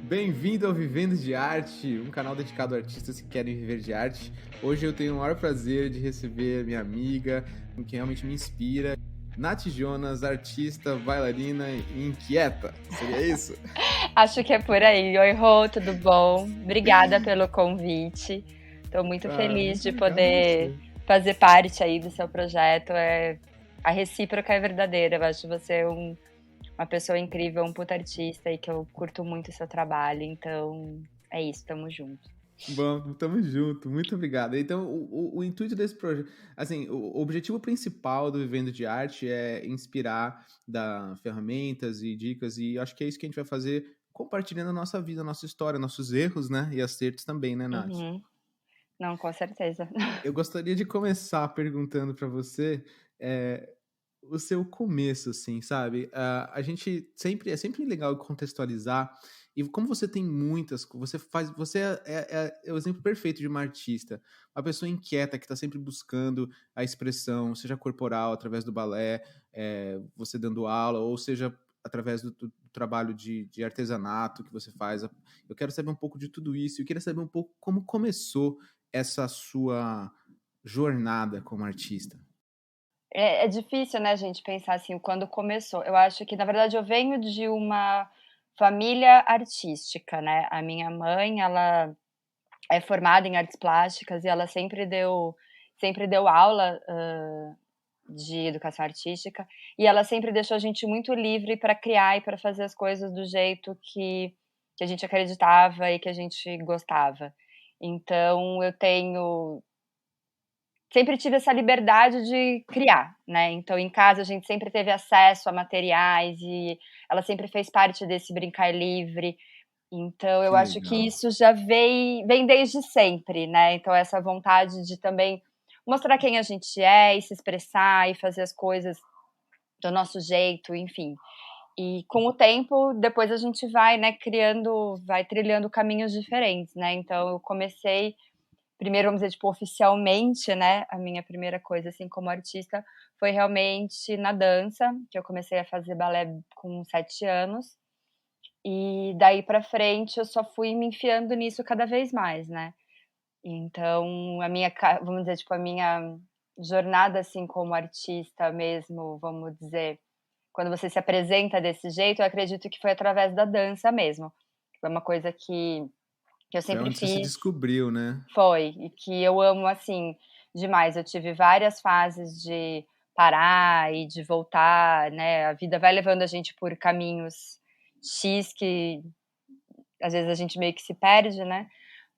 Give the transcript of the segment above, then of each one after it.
Bem-vindo ao Vivendo de Arte, um canal dedicado a artistas que querem viver de arte. Hoje eu tenho o maior prazer de receber minha amiga, que realmente me inspira, Nath Jonas, artista, bailarina e inquieta. Seria isso? Acho que é por aí. Oi, Rô, tudo bom? Obrigada pelo convite. Estou muito feliz Muito de obrigado a poder você. fazer parte aí do seu projeto. A recíproca é verdadeira. Eu acho você uma pessoa incrível, um puta artista e que eu curto muito o seu trabalho. Então, é isso, tamo junto. Bom, tamo junto, muito obrigado. Então, o intuito desse projeto, assim, o objetivo principal do Vivendo de Arte é inspirar, dar ferramentas e dicas, e acho que é isso que a gente vai fazer, compartilhando a nossa vida, a nossa história, nossos erros, né, e acertos também, né, Nath? Uhum. Não, com certeza. Eu gostaria de começar perguntando para você, o seu começo, assim, sabe? A gente sempre é sempre legal contextualizar. E como você tem muitas, você é o exemplo perfeito de uma artista, uma pessoa inquieta que está sempre buscando a expressão, seja corporal através do balé, você dando aula, ou seja através do trabalho de artesanato que você faz. Eu quero saber um pouco de tudo isso. Eu queria saber um pouco como começou essa sua jornada como artista. É difícil, né, gente, pensar assim, quando começou. Eu acho que, na verdade, eu venho de uma família artística, né? A minha mãe, ela é formada em artes plásticas e ela sempre deu aula de educação artística e ela sempre deixou a gente muito livre para criar e para fazer as coisas do jeito que a gente acreditava e que a gente gostava. Então eu tenho sempre tive essa liberdade de criar, né? Então em casa a gente sempre teve acesso a materiais e ela sempre fez parte desse brincar livre. Então eu Que acho que legal. isso já vem desde sempre, né, então essa vontade de também mostrar quem a gente é e se expressar e fazer as coisas do nosso jeito, enfim. E com o tempo, depois a gente vai, né, vai trilhando caminhos diferentes, né, então eu comecei primeiro, vamos dizer, tipo, oficialmente, né, a minha primeira coisa, assim, como artista, foi realmente na dança, que eu comecei a fazer balé com 7 anos. E daí pra frente eu só fui me enfiando nisso cada vez mais, né. Então vamos dizer, tipo, a minha jornada, assim, como artista mesmo, vamos dizer, quando você se apresenta desse jeito, eu acredito que foi através da dança mesmo. Foi uma coisa que eu Foi sempre onde você se fiz. descobriu, né? Foi, e que eu amo, assim, demais. Eu tive várias fases de parar e de voltar, né, a vida vai levando a gente por caminhos X que às vezes a gente meio que se perde, né,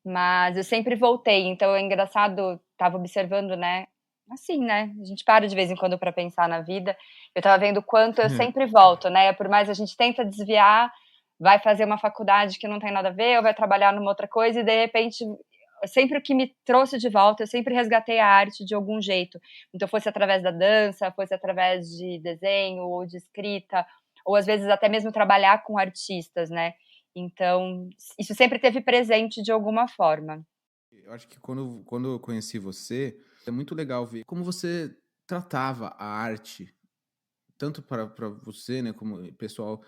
mas eu sempre voltei, então é engraçado, estava observando, né, assim, né, a gente para de vez em quando para pensar na vida, eu estava vendo o quanto eu sempre volto, né, por mais a gente tenta desviar, vai fazer uma faculdade que não tem nada a ver, ou vai trabalhar numa outra coisa e de repente, sempre o que me trouxe de volta, eu sempre resgatei a arte de algum jeito, então fosse através da dança, fosse através de desenho ou de escrita, ou às vezes até mesmo trabalhar com artistas, né, então, isso sempre teve presente de alguma forma. Eu acho que quando eu conheci você, é muito legal ver como você tratava a arte, tanto para você, né, como pessoal,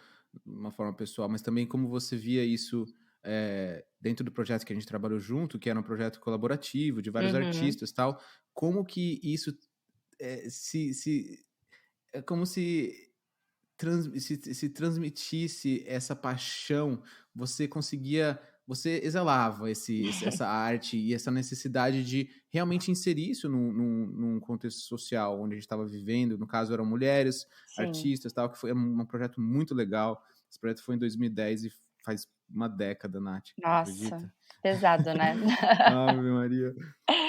uma forma pessoal, mas também como você via isso dentro do projeto que a gente trabalhou junto, que era um projeto colaborativo de vários Uhum. artistas, tal. Como que isso se é como se transmitisse essa paixão, você exalava essa arte e essa necessidade de realmente inserir isso num contexto social onde a gente estava vivendo. No caso, eram mulheres, Sim. artistas, tal, que foi um projeto muito legal. Esse projeto foi em 2010 e faz uma década, Nath, Nossa, acredita? pesado, né. Ave Maria.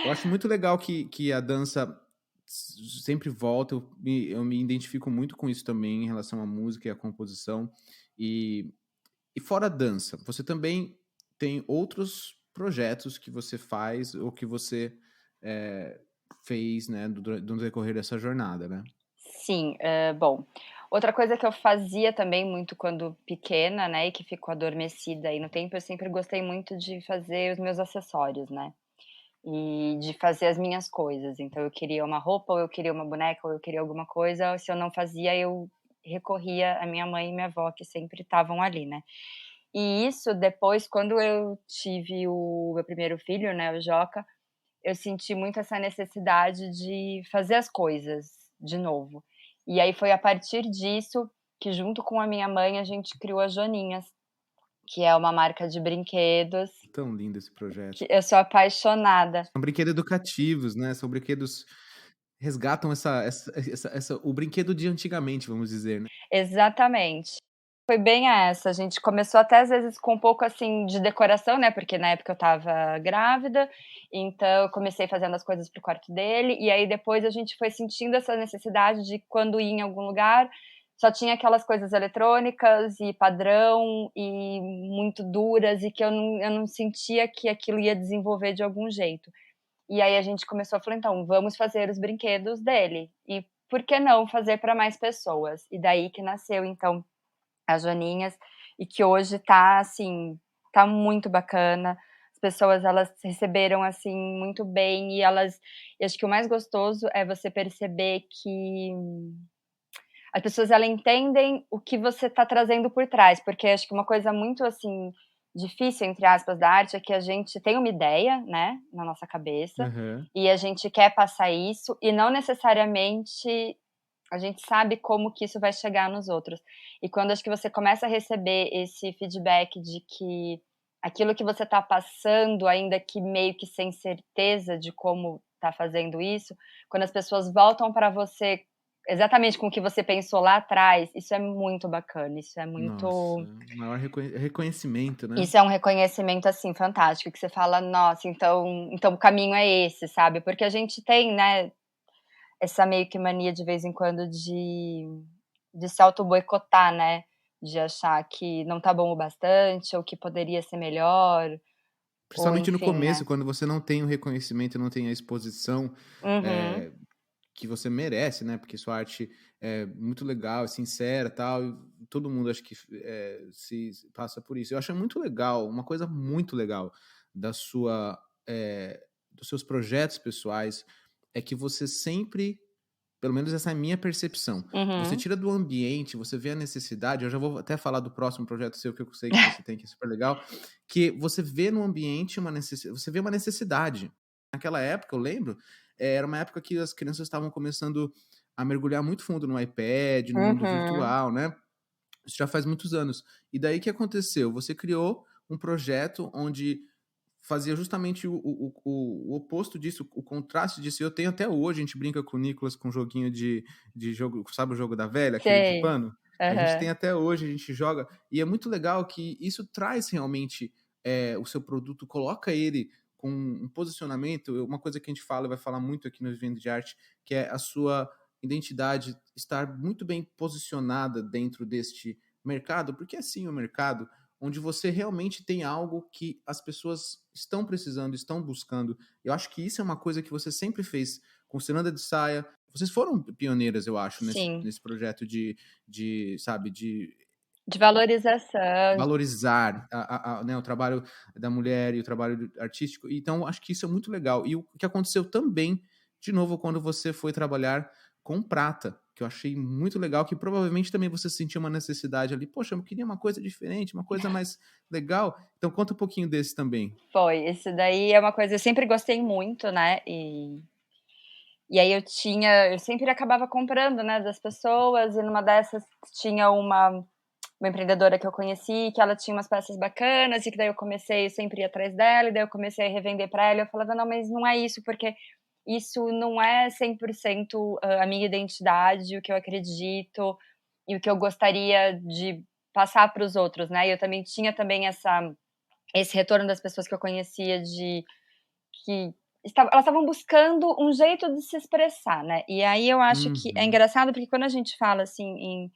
Eu acho muito legal que a dança sempre volta. Eu me identifico muito com isso também em relação à música e à composição. E, e fora a dança, você também tem outros projetos que você faz ou que você é, fez, né, no decorrer dessa jornada, né? Sim, bom, outra coisa que eu fazia também muito quando pequena, né, e que ficou adormecida aí no tempo, eu sempre gostei muito de fazer os meus acessórios, né, e de fazer as minhas coisas. Então eu queria uma roupa, ou eu queria uma boneca, ou eu queria alguma coisa, se eu não fazia, eu recorria à minha mãe e minha avó, que sempre estavam ali, né. E isso depois, quando eu tive o meu primeiro filho, né, o Joca, eu senti muito essa necessidade de fazer as coisas de novo. E aí foi a partir disso que, junto com a minha mãe, a gente criou a Joaninhas, que é uma marca de brinquedos Tão lindo esse que projeto. eu sou apaixonada. São brinquedos educativos, né, são brinquedos resgatam essa o brinquedo de antigamente, vamos dizer, né. Exatamente. Foi bem essa, a gente começou até às vezes com um pouco, assim, de decoração, né, porque na época eu estava grávida, então eu comecei fazendo as coisas para o quarto dele, e aí depois a gente foi sentindo essa necessidade de quando ia em algum lugar, só tinha aquelas coisas eletrônicas e padrão e muito duras e que eu não sentia que aquilo ia desenvolver de algum jeito. E aí a gente começou a falar: "Então, vamos fazer os brinquedos dele, e por que não fazer para mais pessoas?". E daí que nasceu então as Joaninhas, e que hoje tá, assim, tá muito bacana. As pessoas elas receberam, assim, muito bem e acho que o mais gostoso é você perceber que as pessoas elas entendem o que você tá trazendo por trás, porque acho que uma coisa muito, assim, "difícil", entre aspas, da arte é que a gente tem uma ideia, né, na nossa cabeça, Aham. e a gente quer passar isso e não necessariamente a gente sabe como que isso vai chegar nos outros. E quando acho que você começa a receber esse feedback de que aquilo que você está passando, ainda que meio que sem certeza de como tá fazendo isso, quando as pessoas voltam para você exatamente com o que você pensou lá atrás, isso é muito bacana, Nossa, maior reconhecimento, né. isso é um reconhecimento, assim, fantástico, que você fala: "Nossa, então o caminho é esse", sabe. Porque a gente tem, né, essa meio que mania de vez em quando de se auto-boicotar, né, de achar que não tá bom o bastante ou que poderia ser melhor, ou Principalmente no enfim, começo, né. quando você não tem o reconhecimento, não tem a exposição, Uhum. eh, que você merece, né, porque sua arte é muito legal, é sincera, tal, e todo mundo acho que se passa por isso. Eu acho muito legal, uma coisa muito legal da sua, dos seus projetos pessoais, é que você sempre pelo menos essa é a minha percepção. Você Uhum. tira do ambiente, você vê a necessidade, eu já vou até falar do próximo projeto seu que eu sei que você tem, que é super legal, que você vê no ambiente você vê uma necessidade. Naquela época, eu lembro, era uma época que as crianças estavam começando a mergulhar muito fundo no iPad, no mundo Uhum. virtual, né. Isso já faz muitos anos. E daí o que aconteceu? Você criou um projeto onde fazia justamente o oposto disso, o contraste disso. Eu tenho até hoje, a gente brinca com o Nicolas com um joguinho de jogo, sabe o jogo da velha, aquele de Sei. pano? A gente tem Aham. até hoje, a gente joga, e é muito legal que isso traz realmente, o seu produto, coloca ele com um posicionamento, uma coisa que a gente fala, vai falar muito aqui no Vivendo de Arte, que é a sua identidade estar muito bem posicionada dentro deste mercado, porque é sim o mercado onde você realmente tem algo que as pessoas estão precisando, estão buscando. Eu acho que isso é uma coisa que você sempre fez com Ciranda de Saia. Vocês foram pioneiras, eu acho, Sim. nesse projeto sabe, de De valorização. valorizar né, o trabalho da mulher e o trabalho artístico. Então, acho que isso é muito legal. E o que aconteceu também, de novo, quando você foi trabalhar com prata, que eu achei muito legal, que provavelmente também você sentiu uma necessidade ali. Poxa, eu queria uma coisa diferente, uma coisa mais legal. Então, conta um pouquinho desse também. Foi, esse daí é uma coisa eu sempre gostei muito, né, e aí eu sempre acabava comprando, né, das pessoas, e numa dessas tinha uma empreendedora que eu conheci, que ela tinha umas peças bacanas, e que daí eu sempre ia atrás dela, e daí eu comecei a revender para ela, e eu falava: "Não, mas não é isso, porque isso não é 100% a minha identidade, o que eu acredito, e o que eu gostaria de passar para os outros", né. E eu também tinha também esse retorno das pessoas que eu conhecia de que elas estavam buscando um jeito de se expressar, né. E aí eu acho que é Uhum. engraçado, porque quando a gente fala, assim,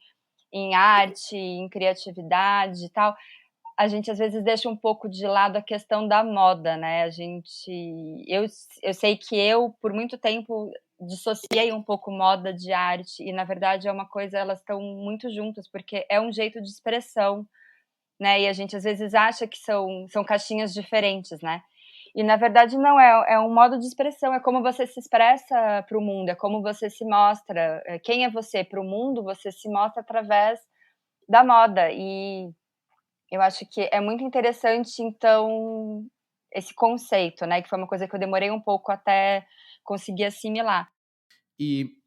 em arte, em criatividade e tal, a gente às vezes deixa um pouco de lado a questão da moda, né, a gente eu sei que eu, por muito tempo, dissociei um pouco moda de arte e na verdade é uma coisa elas estão muito juntas, porque é um jeito de expressão, né, e a gente às vezes acha que são caixinhas diferentes, né. E na verdade não, é um modo de expressão, é como você se expressa para o mundo, é como você se mostra, quem é você para o mundo, você se mostra através da moda. Eu acho que é muito interessante, então, esse conceito, né, que foi uma coisa que eu demorei um pouco até conseguir assimilar. E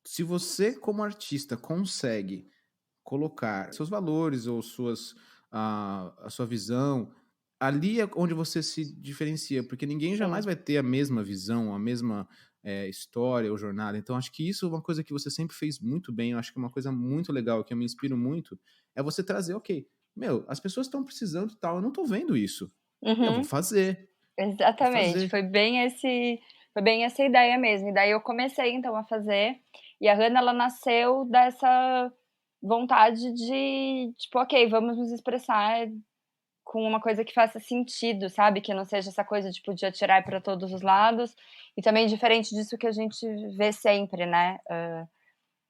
se você, como artista, consegue colocar seus valores ou a sua visão, ali é onde você se diferencia, porque ninguém jamais Sim. vai ter a mesma visão, a mesma história ou jornada. Então, acho que isso é uma coisa que você sempre fez muito bem. Eu acho que é uma coisa muito legal, que eu me inspiro muito, é você trazer, ok, meu, as pessoas estão precisando e tal, eu não tô vendo isso. Eu Uhum. vou Exatamente, fazer. foi bem essa ideia mesmo. E daí eu comecei então a fazer, e a Hannah ela nasceu dessa vontade de, tipo, ok, vamos nos expressar com uma coisa que faça sentido, sabe? Que não seja essa coisa tipo, de atirar para todos os lados, e também diferente disso que a gente vê sempre, né?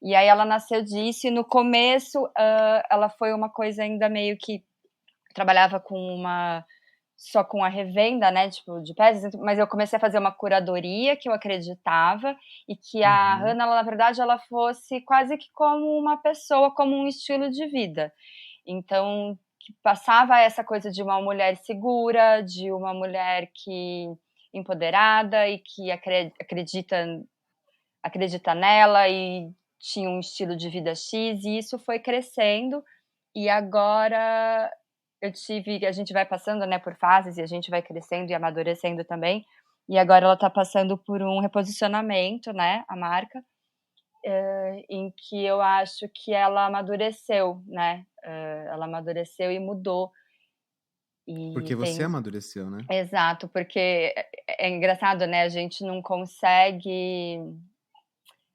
E aí ela nasceu disso, e no começo ela foi uma coisa ainda meio que trabalhava com uma só com a revenda, né, tipo, de peças, mas eu comecei a fazer uma curadoria que eu acreditava e que a Uhum, Hannah, ela, na verdade, ela fosse quase que como uma pessoa, como um estilo de vida. Então, que passava essa coisa de uma mulher segura, de uma mulher que empoderada e que acredita nela e tinha um estilo de vida X, e isso foi crescendo. E agora a gente vai passando, né, por fases, e a gente vai crescendo e amadurecendo também. E agora ela está passando por um reposicionamento, né, a marca, em que eu acho que ela amadureceu, né? Ela amadureceu e mudou. E porque você tem amadureceu, né? exato, porque é engraçado, né? A gente não consegue,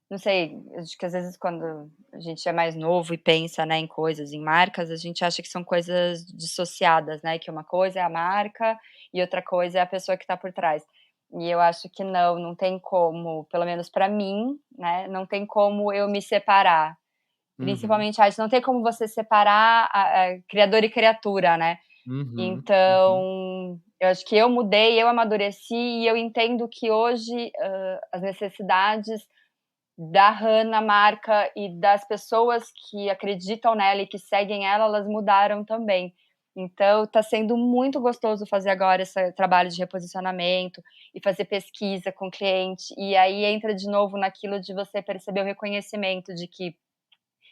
não sei, acho que às vezes quando a gente é mais novo e pensa, né, em coisas, em marcas, a gente acha que são coisas dissociadas, né, que uma coisa é a marca e outra coisa é a pessoa que está por trás. E eu acho que não, não tem como, pelo menos para mim, né, não tem como eu me separar. Uhum, Principalmente a arte, não tem como você separar a criador e criatura, né. uhum, uhum. Então, eu acho que eu mudei, eu amadureci e eu entendo que hoje, as necessidades da Hannah marca e das pessoas que acreditam nela e que seguem ela, elas mudaram também. Então, está sendo muito gostoso fazer agora esse trabalho de reposicionamento e fazer pesquisa com o cliente. E aí entra de novo naquilo de você perceber o reconhecimento de que,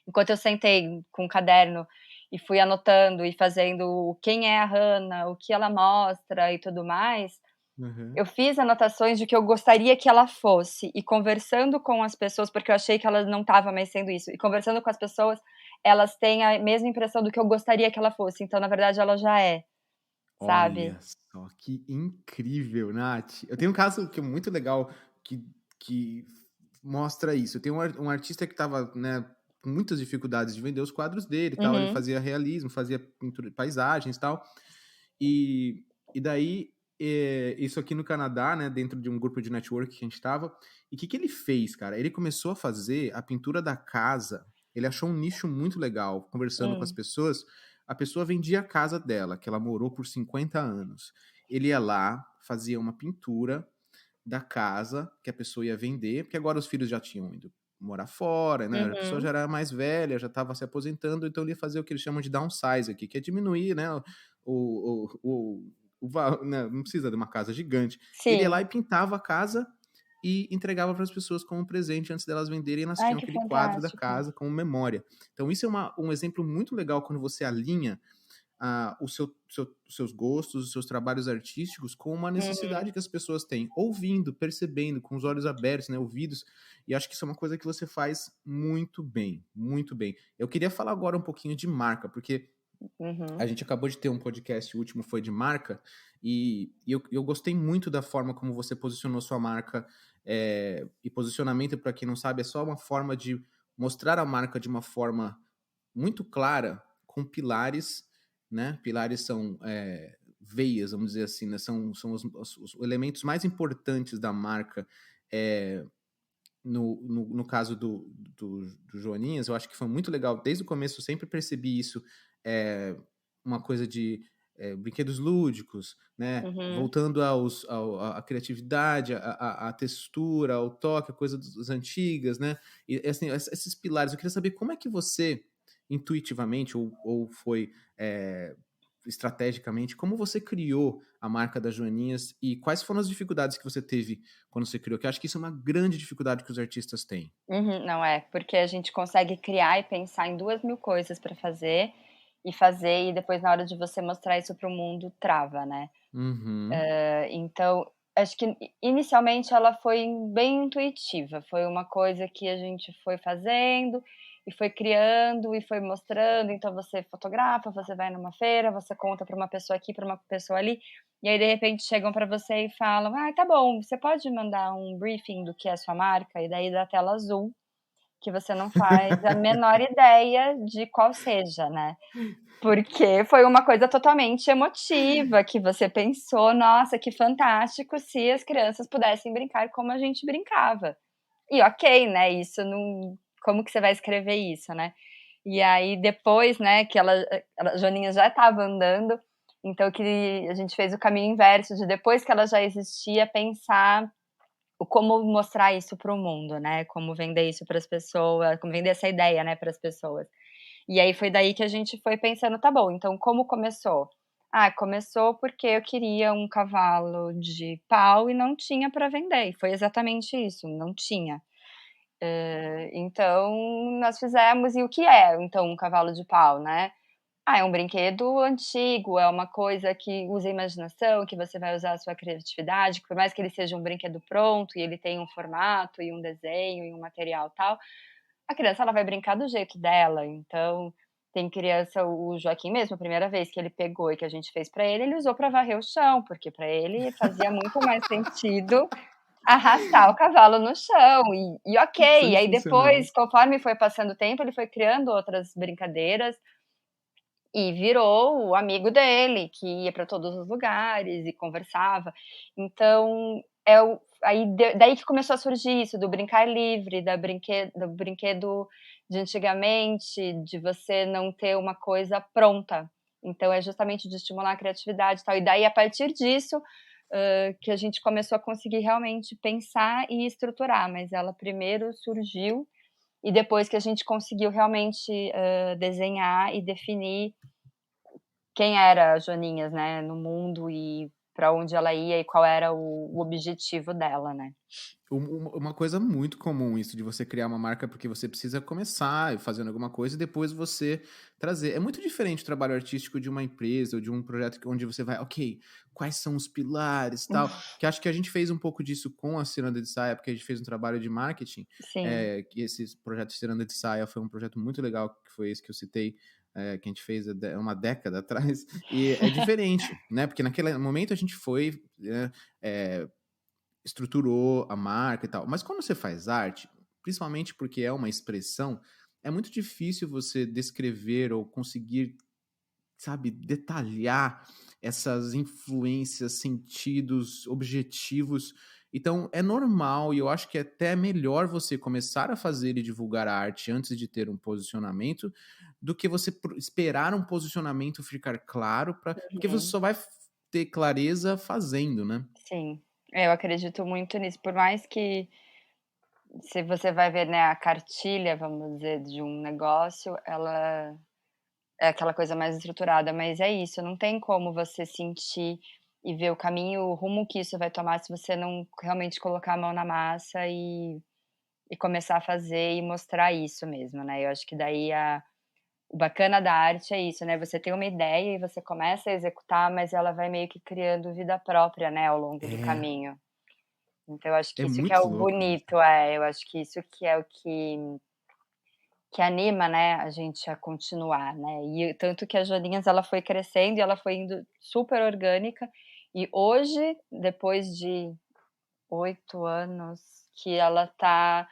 enquanto eu sentei com um caderno e fui anotando e fazendo quem é a Hannah, o que ela mostra e tudo mais, Uhum. eu fiz anotações de que eu gostaria que ela fosse, e conversando com as pessoas, porque eu achei que ela não estava mais sendo isso, e conversando com as pessoas, elas têm a mesma impressão do que eu gostaria que ela fosse, então na verdade ela já é, sabe? Olha só, que incrível, Nath. Eu tenho um caso que é muito legal que mostra isso. Eu tenho um artista que estava, né, com muitas dificuldades de vender os quadros dele e tal. Ele Uhum, fazia realismo, fazia pintura de paisagens e tal. E, e daí, isso aqui no Canadá, né, dentro de um grupo de network que a gente estava. E o que ele fez, cara? Ele começou a fazer a pintura da casa. Ele achou um nicho muito legal, conversando com as hum, pessoas. A pessoa vendia a casa dela, que ela morou por 50 anos. Ele ia lá, fazia uma pintura da casa que a pessoa ia vender, porque agora os filhos já tinham ido morar fora, né? A pessoa já uhum, era mais velha, já estava se aposentando, então ele ia fazer o que eles chamam de downsize aqui, que é diminuir, né? Né, não precisa de uma casa gigante. Ele ia lá sim. e pintava a casa e entregava para as pessoas como presente antes delas venderem, e elas Ai, tinham que aquele quadro da fantástico. casa como memória. Então, isso é um exemplo muito legal quando você alinha os seus gostos, os seus trabalhos artísticos com uma Uhum, necessidade que as pessoas têm, ouvindo, percebendo, com os olhos abertos, né, ouvidos, e acho que isso é uma coisa que você faz muito bem, muito bem. Eu queria falar agora um pouquinho de marca, porque a uhum, gente acabou de ter um podcast, o último foi de marca, e eu gostei muito da forma como você posicionou sua marca, e posicionamento, para quem não sabe, é só uma forma de mostrar a marca de uma forma muito clara, com pilares, né? Pilares são veias, vamos dizer assim, né? São os elementos mais importantes da marca. É, no caso do Joaninhas, eu acho que foi muito legal. Desde o começo eu sempre percebi isso, é, uma coisa de brinquedos lúdicos, né? uhum. Voltando à criatividade, à textura, ao toque, a coisa das antigas, né? E assim, esses pilares. Eu queria saber como é que você intuitivamente ou foi estrategicamente? Como você criou a marca das Joaninhas e quais foram as dificuldades que você teve quando você criou? Que eu acho que isso é uma grande dificuldade que os artistas têm. Uhum, não é, porque a gente consegue criar e pensar em 2.000 coisas para fazer e depois na hora de você mostrar isso para o mundo trava, né. Uhum. Então, acho que inicialmente ela foi bem intuitiva, foi uma coisa que a gente foi fazendo e foi criando e foi mostrando, então você fotografa, você vai numa feira, você conta para uma pessoa aqui, para uma pessoa ali, e aí de repente chegam para você e falam: "Ah, tá bom, você pode mandar um briefing do que é a sua marca?" E daí dá tela azul, que você não faz a menor ideia de qual seja, né. Porque foi uma coisa totalmente emotiva, que você pensou: "Nossa, que fantástico se as crianças pudessem brincar como a gente brincava". E ok, né, isso não como que você vai escrever isso, né. E aí depois, né, que a Joaninha já estava andando, então que a gente fez o caminho inverso de depois que ela já existia, pensar o como mostrar isso para o mundo, né, como vender isso para as pessoas, como vender essa ideia, né, para as pessoas. E aí foi daí que a gente foi pensando: "Tá bom, então como começou?". Ah, começou porque eu queria um cavalo de pau e não tinha para vender, e foi exatamente isso, não tinha. Então nós fizemos e o que é então um cavalo de pau, né? Ah, é um brinquedo antigo, é uma coisa que usa a imaginação, que você vai usar a sua criatividade, por mais que ele seja um brinquedo pronto e ele tenha um formato e um desenho e um material tal, a criança ela vai brincar do jeito dela, então tem criança o Joaquim mesmo, a primeira vez que ele pegou e que a gente fez pra ele usou pra varrer o chão, porque pra ele fazia muito mais sentido arrastar o cavalo no chão e ok, e aí Sensacional. depois, conforme foi passando o tempo, ele foi criando outras brincadeiras e virou o amigo dele, que ia para todos os lugares e conversava. Então, é o aí daí que começou a surgir isso do brincar livre, do brinquedo de antigamente, de você não ter uma coisa pronta. Então é justamente de estimular a criatividade e tal. E daí, a partir disso, que a gente começou a conseguir realmente pensar e estruturar, mas ela primeiro surgiu e depois que a gente conseguiu realmente, desenhar e definir quem era a Joaninhas, né, no mundo e pra onde ela ia e qual era o objetivo dela, né. Uma coisa muito comum isso de você criar uma marca porque você precisa começar fazendo alguma coisa e depois você trazer. É muito diferente o trabalho artístico de uma empresa ou de um projeto onde você vai, ok, quais são os pilares tal. Que acho que a gente fez um pouco disso com a Ciranda de Saia, porque a gente fez um trabalho de marketing. Sim, Que esse projeto Ciranda de Saia foi um projeto muito legal, que foi esse que eu citei. Que a gente fez há uma década atrás, e é diferente, né? Porque naquele momento a gente foi, estruturou a marca e tal. Mas quando você faz arte, principalmente porque é uma expressão, é muito difícil você descrever ou conseguir, sabe, detalhar essas influências, sentidos, objetivos. Então é normal e eu acho que é até melhor você começar a fazer e divulgar a arte antes de ter um posicionamento, do que você esperar um posicionamento ficar claro, porque você uhum, só vai ter clareza fazendo, né? sim. Eu acredito muito nisso, por mais que se você vai ver, né, a cartilha, vamos dizer, de um negócio, ela é aquela coisa mais estruturada, mas é isso, não tem como você sentir e ver o caminho, o rumo que isso vai tomar se você não realmente colocar a mão na massa e começar a fazer e mostrar isso mesmo, né. Eu acho que daí o bacana da arte é isso, né, você tem uma ideia e você começa a executar, mas ela vai meio que criando vida própria, né, ao longo do É, caminho. Então eu acho é que isso que é muito o louco isso. bonito, eu acho que isso que é o que anima, né, a gente a continuar, né. E tanto que a Joaninhas ela foi crescendo e ela foi indo super orgânica, e hoje, depois de 8 anos que ela tá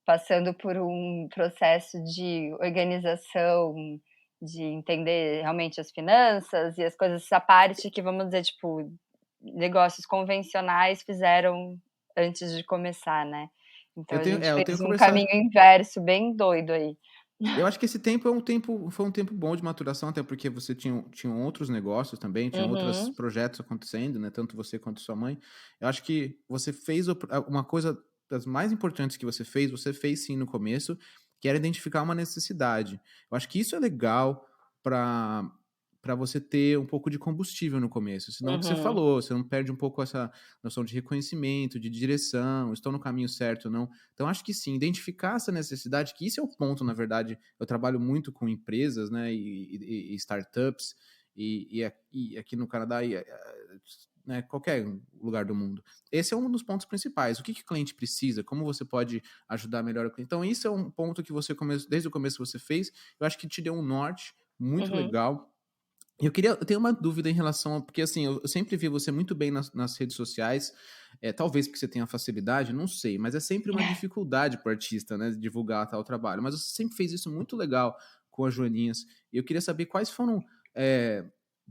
passando por um processo de organização, de entender realmente as finanças e as coisas, essa parte que, vamos dizer, tipo, negócios convencionais fizeram antes de começar, né. Então a gente Eu tenho fez um conversado. caminho inverso bem doido aí. Eu acho que esse tempo foi um tempo bom de maturação, até porque você tinham outros negócios também, tinham outros Uhum, projetos acontecendo, né, tanto você quanto sua mãe. Eu acho que você fez uma coisa das mais importantes que você fez sim no começo, que era identificar uma necessidade. Eu acho que isso é legal para você ter um pouco de combustível no começo, senão o que você Uhum, falou, você não perde um pouco essa noção de reconhecimento, de direção, estou no caminho certo ou não. Então acho que sim, identificar essa necessidade, que isso é o ponto, na verdade, eu trabalho muito com empresas, né, e startups, e aqui no Canadá, né, qualquer lugar do mundo. Esse é um dos pontos principais. O que que o cliente precisa? Como você pode ajudar melhor o cliente? Então, isso é um ponto que você desde o começo que você fez. Eu acho que te deu um norte muito uhum. legal. E eu tenho uma dúvida em relação a, porque assim, eu sempre vi você muito bem nas redes sociais, talvez porque você tenha facilidade, não sei, mas é sempre uma dificuldade para o artista, né, divulgar tal trabalho. Mas você sempre fez isso muito legal com as Joaninhas. E eu queria saber quais foram, é,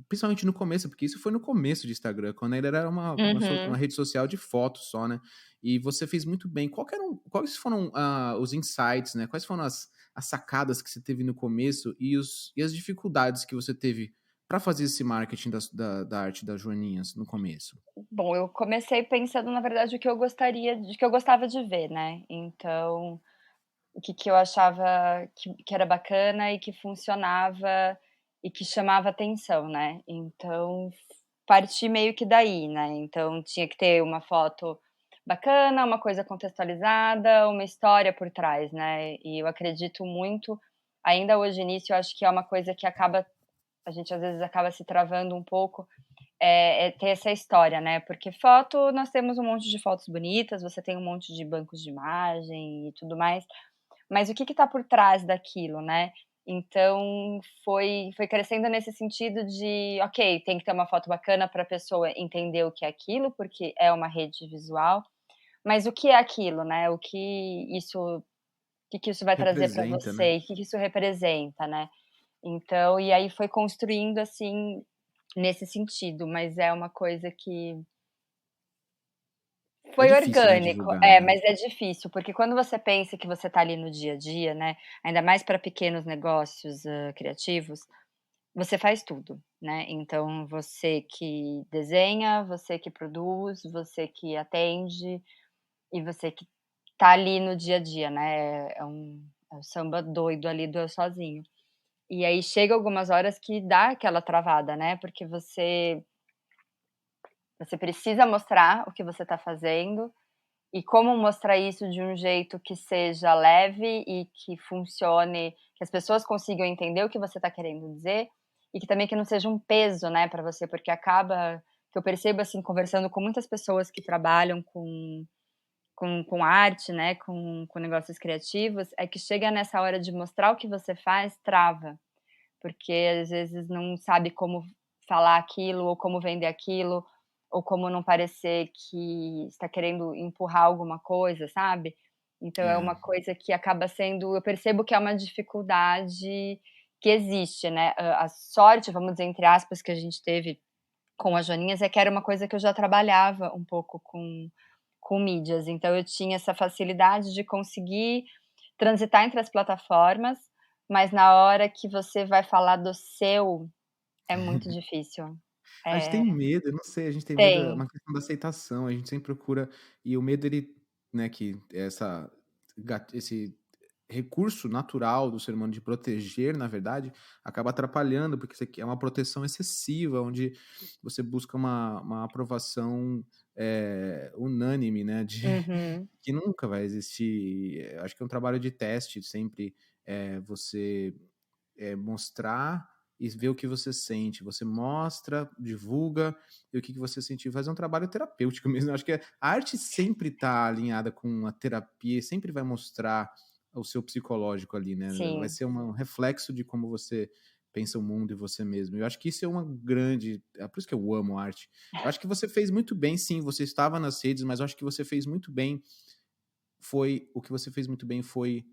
principalmente no começo, porque isso foi no começo de Instagram, quando ele era uma Uhum. rede social de fotos só, né? E você fez muito bem. Quais foram os insights, né? Quais foram as sacadas que você teve no começo e as dificuldades que você teve para fazer esse marketing da arte das joaninhas no começo? Bom, eu comecei pensando, na verdade, o que eu gostaria de que eu gostava de ver, né, então, o que que eu achava que era bacana e que funcionava e que chamava atenção, né. Então, parti meio que daí, né, então tinha que ter uma foto bacana, uma coisa contextualizada, uma história por trás, né, e eu acredito muito, ainda hoje nisso, eu acho que é uma coisa que acaba a gente às vezes acaba se travando um pouco, é ter essa história, né, porque foto nós temos um monte de fotos bonitas, você tem um monte de bancos de imagem e tudo mais, mas o que que tá por trás daquilo, né. Então foi crescendo nesse sentido de: "Ok, tem que ter uma foto bacana para a pessoa entender o que é aquilo, porque é uma rede visual, mas o que é aquilo, né, o que que isso vai trazer para Representa, né? você e o que que isso representa, né". Então e aí foi construindo, assim, nesse sentido, mas é uma coisa que É foi difícil, né, orgânico. divulgar, É, né? mas é difícil, porque quando você pensa que você tá ali no dia a dia, né, ainda mais para pequenos negócios, criativos, você faz tudo, né. Então você que desenha, você que produz, você que atende e você que tá ali no dia a dia, né, é um samba doido ali do eu sozinho. E aí chega algumas horas que dá aquela travada, né, porque você precisa mostrar o que você está fazendo e como mostrar isso de um jeito que seja leve e que funcione, que as pessoas consigam entender o que você está querendo dizer e que também que não seja um peso, né, para você, porque acaba que eu percebo, assim, conversando com muitas pessoas que trabalham com arte, né, com negócios criativos, é que chega nessa hora de mostrar o que você faz, trava. Porque às vezes não sabe como falar aquilo, ou como vender aquilo, ou como não parecer que está querendo empurrar alguma coisa, sabe. Então é É. uma coisa que acaba sendo eu percebo que é uma dificuldade que existe, né. A sorte, vamos dizer, entre aspas, que a gente teve com as Joaninhas, é que era uma coisa que eu já trabalhava um pouco com mídias, então eu tinha essa facilidade de conseguir transitar entre as plataformas, mas na hora que você vai falar do seu, é muito difícil. A gente tem É, medo, eu não sei, a gente tem medo, é tem. uma questão da aceitação, a gente sempre procura, e o medo ele, né, que esse recurso natural do ser humano de proteger, na verdade, acaba atrapalhando, porque isso aqui é uma proteção excessiva, onde você busca uma aprovação, unânime, né, de Uhum. que nunca vai existir. Acho que é um trabalho de teste sempre, você mostrar e ver o que você sente. Você mostra, divulga, e o que que você sentiu. Fazer um trabalho terapêutico mesmo. Eu acho que a arte sempre está alinhada com a terapia, sempre vai mostrar o seu psicológico ali, né? Vai Sim. ser um reflexo de como você pensa o mundo e você mesmo. Eu acho que isso é uma grande. É por isso que eu amo arte. Eu acho que você fez muito bem, sim. Você estava nas redes, mas eu acho que você fez muito bem. O que você fez muito bem foi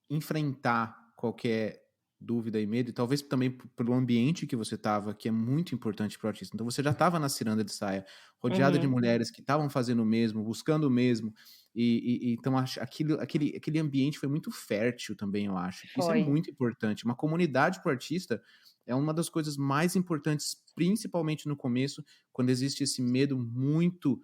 enfrentar qualquer dúvida e medo, e talvez também pelo ambiente que você estava, que é muito importante para o artista. Então você já estava na ciranda de saia, rodeada de Uhum. mulheres que estavam fazendo o mesmo, buscando o mesmo, então aquele ambiente foi muito fértil também, eu acho. Isso é Foi. muito importante. Uma comunidade para o artista é uma das coisas mais importantes, principalmente no começo, quando existe esse medo muito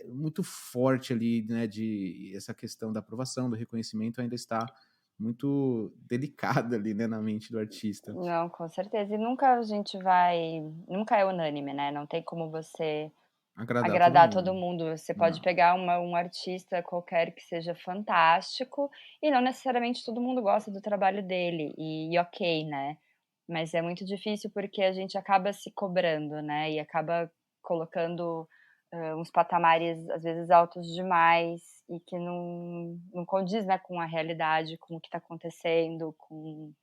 muito forte ali, né, de essa questão da aprovação, do reconhecimento ainda está muito delicada ali, né, na mente do artista. Não, com certeza. E nunca a gente vai nunca é unânime, né, não tem como você Agradar todo agradar todo mundo. mundo. Você pode Não. pegar um artista qualquer que seja fantástico, e não necessariamente todo mundo gosta do trabalho dele, e ok, né. Mas é muito difícil, porque a gente acaba se cobrando, né, e acaba colocando, uns patamares, às vezes, altos demais, e que não condiz, né, com a realidade, com o que está acontecendo, com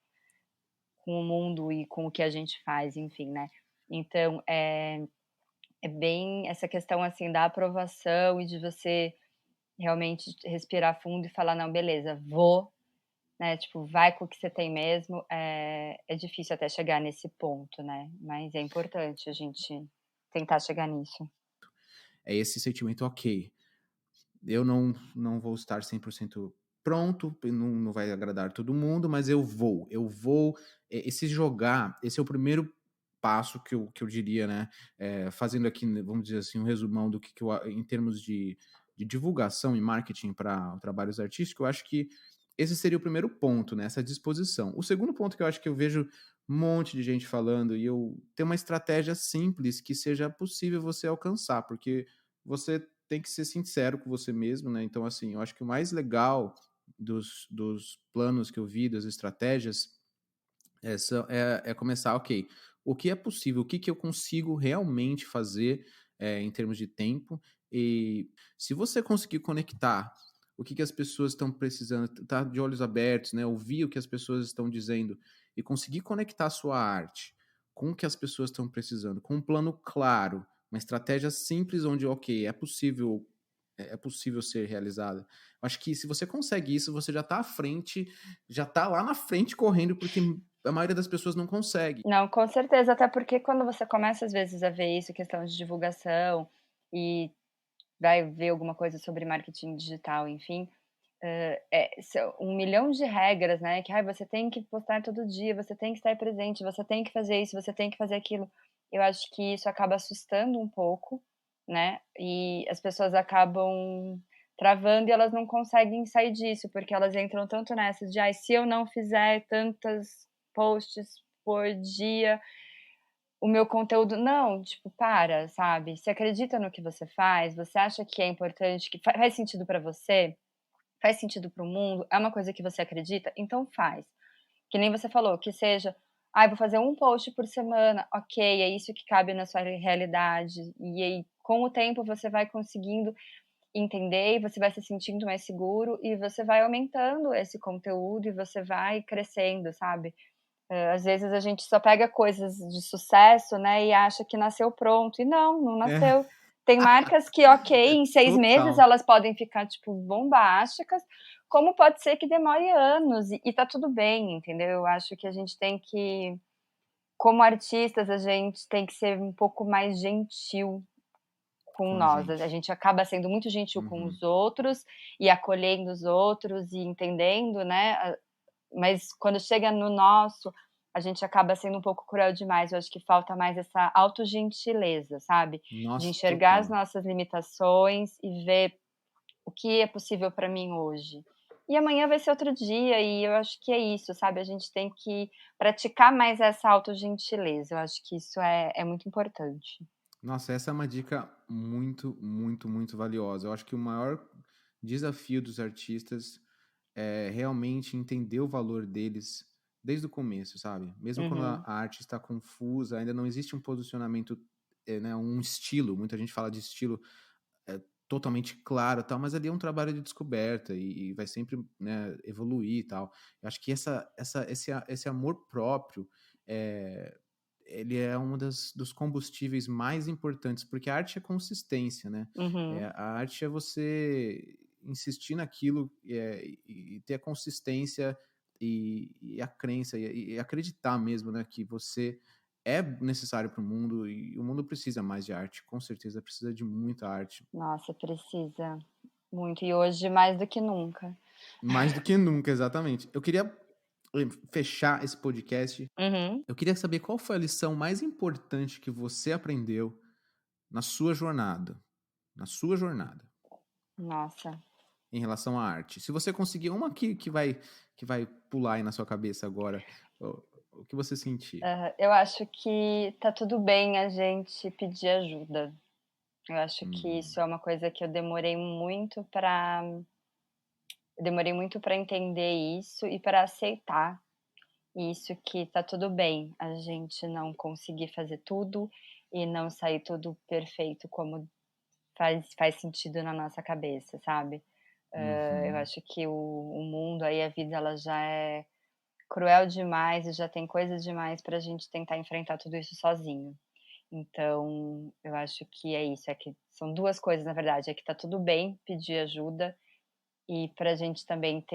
o mundo e com o que a gente faz, enfim, né. Então, é bem essa questão, assim, da aprovação e de você realmente respirar fundo e falar: "Não, beleza, vou", né, tipo, vai com o que você tem mesmo. É difícil até chegar nesse ponto, né, mas é importante a gente tentar chegar nisso. É esse sentimento, ok, eu não vou estar 100% pronto, não vai agradar todo mundo, mas eu vou, esse jogar, esse é o primeiro passo que eu diria, né, fazendo aqui, né, vamos dizer assim, um resumão do que eu a em termos de divulgação e marketing para trabalhos artísticos, eu acho que esse seria o primeiro ponto, né, essa disposição. O segundo ponto que eu acho que eu vejo um monte de gente falando e eu tenho uma estratégia simples que seja possível você alcançar, porque você tem que ser sincero com você mesmo, né, então, assim, eu acho que o mais legal dos planos que eu vi, das estratégias, é começar, ok, o que é possível, o que eu consigo realmente fazer, em termos de tempo, e se você conseguir conectar o que as pessoas estão precisando, tá de olhos abertos, né, ouvir o que as pessoas estão dizendo e conseguir conectar a sua arte com o que as pessoas estão precisando, com um plano claro, uma estratégia simples onde, ok, é possível ser realizada. Acho que se você consegue isso, você já está à frente, já está lá na frente correndo, porque a maioria das pessoas não consegue. Não, com certeza, até porque quando você começa, às vezes, a ver isso, questão de divulgação, e vai ver alguma coisa sobre marketing digital, enfim, são 1.000.000 de regras, né, que: "Ai, você tem que postar todo dia, você tem que estar presente, você tem que fazer isso, você tem que fazer aquilo". Eu acho que isso acaba assustando um pouco, né, e as pessoas acabam travando e elas não conseguem sair disso, porque elas entram tanto nessa de: "Ai, se eu não fizer tantas posts por dia, o meu conteúdo". Não, tipo, para, sabe. Você acredita no que você faz? Você acha que é importante, que faz sentido pra você? Faz sentido para o mundo? É uma coisa que você acredita? Então faz. Que nem você falou, que seja: "Ai, vou fazer um post por semana", ok, é isso que cabe na sua realidade, e aí com o tempo você vai conseguindo entender e você vai se sentindo mais seguro e você vai aumentando esse conteúdo e você vai crescendo, sabe. Às vezes a gente só pega coisas de sucesso, né, e acha que nasceu pronto, e não É, nasceu. Tem marcas que, ok, em 6 meses total. elas podem ficar, tipo, bombásticas, como pode ser que demore anos, e tá tudo bem, entendeu. Eu acho que a gente tem que, como artistas, a gente tem que ser um pouco mais gentil com Com a nós. A gente. gente acaba sendo muito gentil com Uhum. os outros, e acolhendo os outros, e entendendo, né, mas quando chega no nosso, a gente acaba sendo um pouco cruel demais. Eu acho que falta mais essa autogentileza, sabe, de Nossa, enxergar as total. nossas limitações e ver o que é possível para mim hoje. E amanhã vai ser outro dia, e eu acho que é isso, sabe, a gente tem que praticar mais essa autogentileza. Eu acho que isso é muito importante. Nossa, essa é uma dica muito, muito, muito valiosa. Eu acho que o maior desafio dos artistas é realmente entender o valor deles desde o começo, sabe? Mesmo quando a Uhum. a arte está confusa, ainda não existe um posicionamento, né, um estilo. Muita gente fala de estilo totalmente claro, e tal, mas ali é um trabalho de descoberta e vai sempre, né, evoluir e tal. Eu acho que esse amor próprio, eh, ele é um dos combustíveis mais importantes, porque a arte é consistência, né? Uhum. A arte é você insistir naquilo, e ter a consistência e a crença e acreditar mesmo, né, que você é necessário para o mundo e o mundo precisa mais de arte, com certeza precisa de muita arte. Nossa, precisa muito, e hoje mais do que nunca. Mais do que nunca, exatamente. Eu queria, fechar esse podcast, Uhum. eu queria saber qual foi a lição mais importante que você aprendeu na sua jornada. na sua jornada, Nossa. em relação à arte. Se você conseguir uma que vai pular aí na sua cabeça agora, o que você sentir? Eu acho que tá tudo bem a gente pedir ajuda. Eu acho que Hum, isso é uma coisa que eu demorei muito para entender isso e para aceitar isso, que tá tudo bem a gente não conseguir fazer tudo e não sair tudo perfeito como faz sentido na nossa cabeça, sabe. Eu uhum. acho que o mundo aí, a vida, ela já é cruel demais e já tem coisas demais pra gente tentar enfrentar tudo isso sozinho. Então, eu acho que é isso, é que são 2 coisas na verdade, é que tá tudo bem pedir ajuda e pra gente também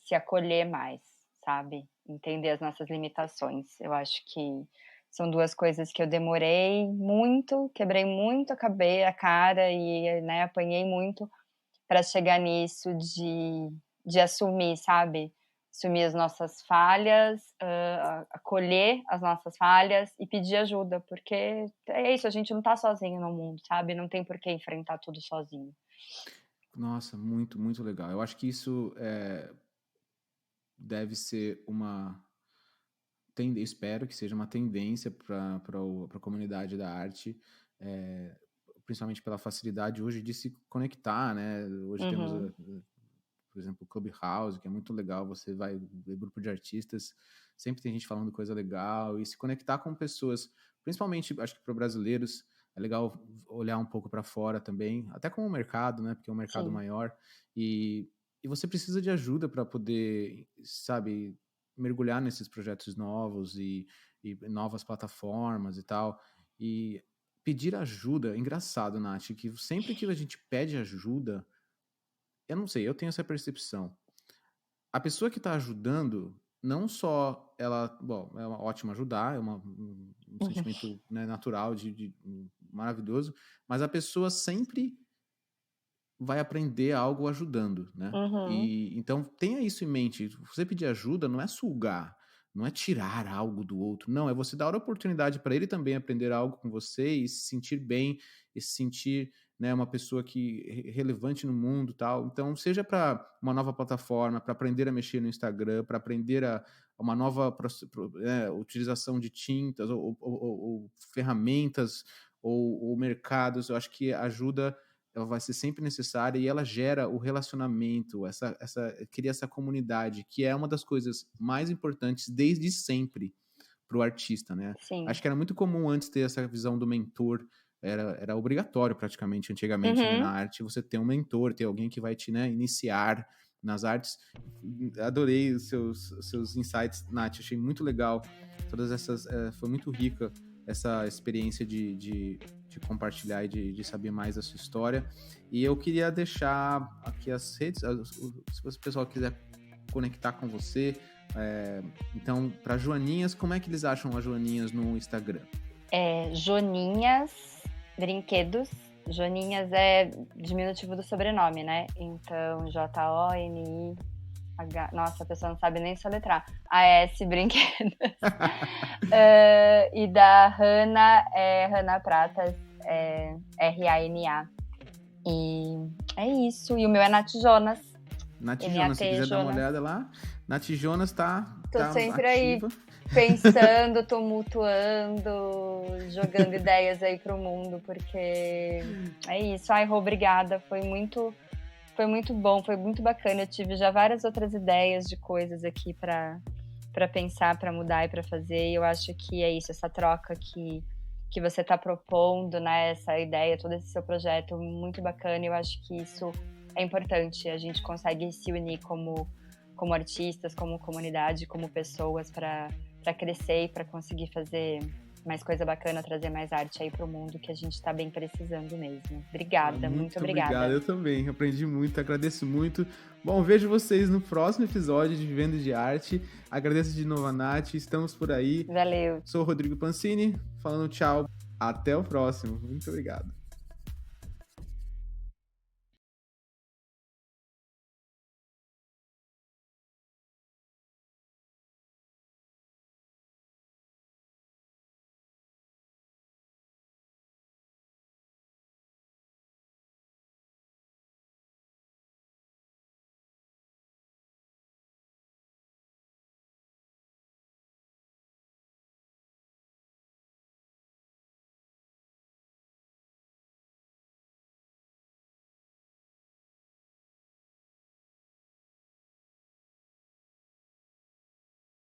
se acolher mais, sabe, entender as nossas limitações. Eu acho que são 2 coisas que eu demorei muito, quebrei muito a cara e, né, apanhei muito para chegar nisso de assumir, sabe, assumir as nossas falhas, acolher as nossas falhas e pedir ajuda, porque é isso, a gente não tá sozinho no mundo, sabe, não tem por que enfrentar tudo sozinho. Nossa, muito, muito legal. Eu acho que isso deve ser espero que seja uma tendência para a comunidade da arte, é, principalmente pela facilidade hoje de se conectar, né? Hoje temos, Uhum, por exemplo, o Clubhouse, que é muito legal. Você vai ver grupo de artistas, sempre tem gente falando coisa legal e se conectar com pessoas, principalmente acho que para brasileiros. É legal olhar um pouco para fora também, até com o mercado, né? Porque é um mercado sim. maior e você precisa de ajuda para poder, sabe, mergulhar nesses projetos novos e novas plataformas e tal. E pedir ajuda, engraçado, Nath, que sempre que a gente pede ajuda, eu não sei, eu tenho essa percepção. A pessoa que está ajudando, não só ela, bom, é uma ótima ajudar, um Uhum. sentimento, né, natural, maravilhoso, mas a pessoa sempre vai aprender algo ajudando, né? Uhum. E então tenha isso em mente. Você pedir ajuda não é sugar, não é tirar algo do outro, não, é você dar a oportunidade para ele também aprender algo com você e se sentir bem, e se sentir, né, uma pessoa relevante no mundo, tal. Então, seja para uma nova plataforma, para aprender a mexer no Instagram, para aprender uma nova utilização de tintas ou ferramentas ou mercados, eu acho que ajuda ela vai ser sempre necessária e ela gera o relacionamento, cria essa comunidade, que é uma das coisas mais importantes desde sempre para o artista, né? Sim. Acho que era muito comum antes ter essa visão do mentor, era obrigatório praticamente antigamente, né, na Uhum. arte, você ter um mentor, ter alguém que vai te, né, iniciar nas artes. Adorei os seus insights, Nath, achei muito legal. Todas essas, foi muito rica essa experiência de compartilhar e de saber mais da sua história. E eu queria deixar aqui as redes, se o pessoal quiser conectar com você. Então, para Joaninhas, como é que eles acham as Joaninhas no Instagram? Joaninhas Brinquedos. Joaninhas é diminutivo do sobrenome, né? Então, Joni. Nossa, a pessoa não sabe nem soletrar. AS Brinquedos. E da Rana é Rana Pratas, Rana. E é isso. E o meu é Nath Jonas. Nath Jonas, se NAT quiser dar uma Jonas. olhada lá, Nath Jonas Tô tá sempre aí ativa. pensando, tumultuando, jogando ideias aí pro mundo, porque é isso. Ai, Rô, obrigada. Foi muito bom, foi muito bacana. Eu tive já várias outras ideias de coisas aqui para pensar, para mudar e para fazer. E eu acho que é isso, essa troca que você está propondo, né? Essa ideia, todo esse seu projeto, muito bacana. E eu acho que isso é importante. A gente consegue se unir como artistas, como comunidade, como pessoas para crescer e para conseguir fazer mais coisa bacana, trazer mais arte aí pro mundo, que a gente tá bem precisando mesmo. Obrigada, muito Muito obrigado, obrigada. eu também. Aprendi muito, agradeço muito. Bom, vejo vocês no próximo episódio de Vivendo de Arte. Agradeço de novo a Nath, estamos por aí. Valeu. Sou o Rodrigo Pancini, falando tchau. Até o próximo. Muito obrigado.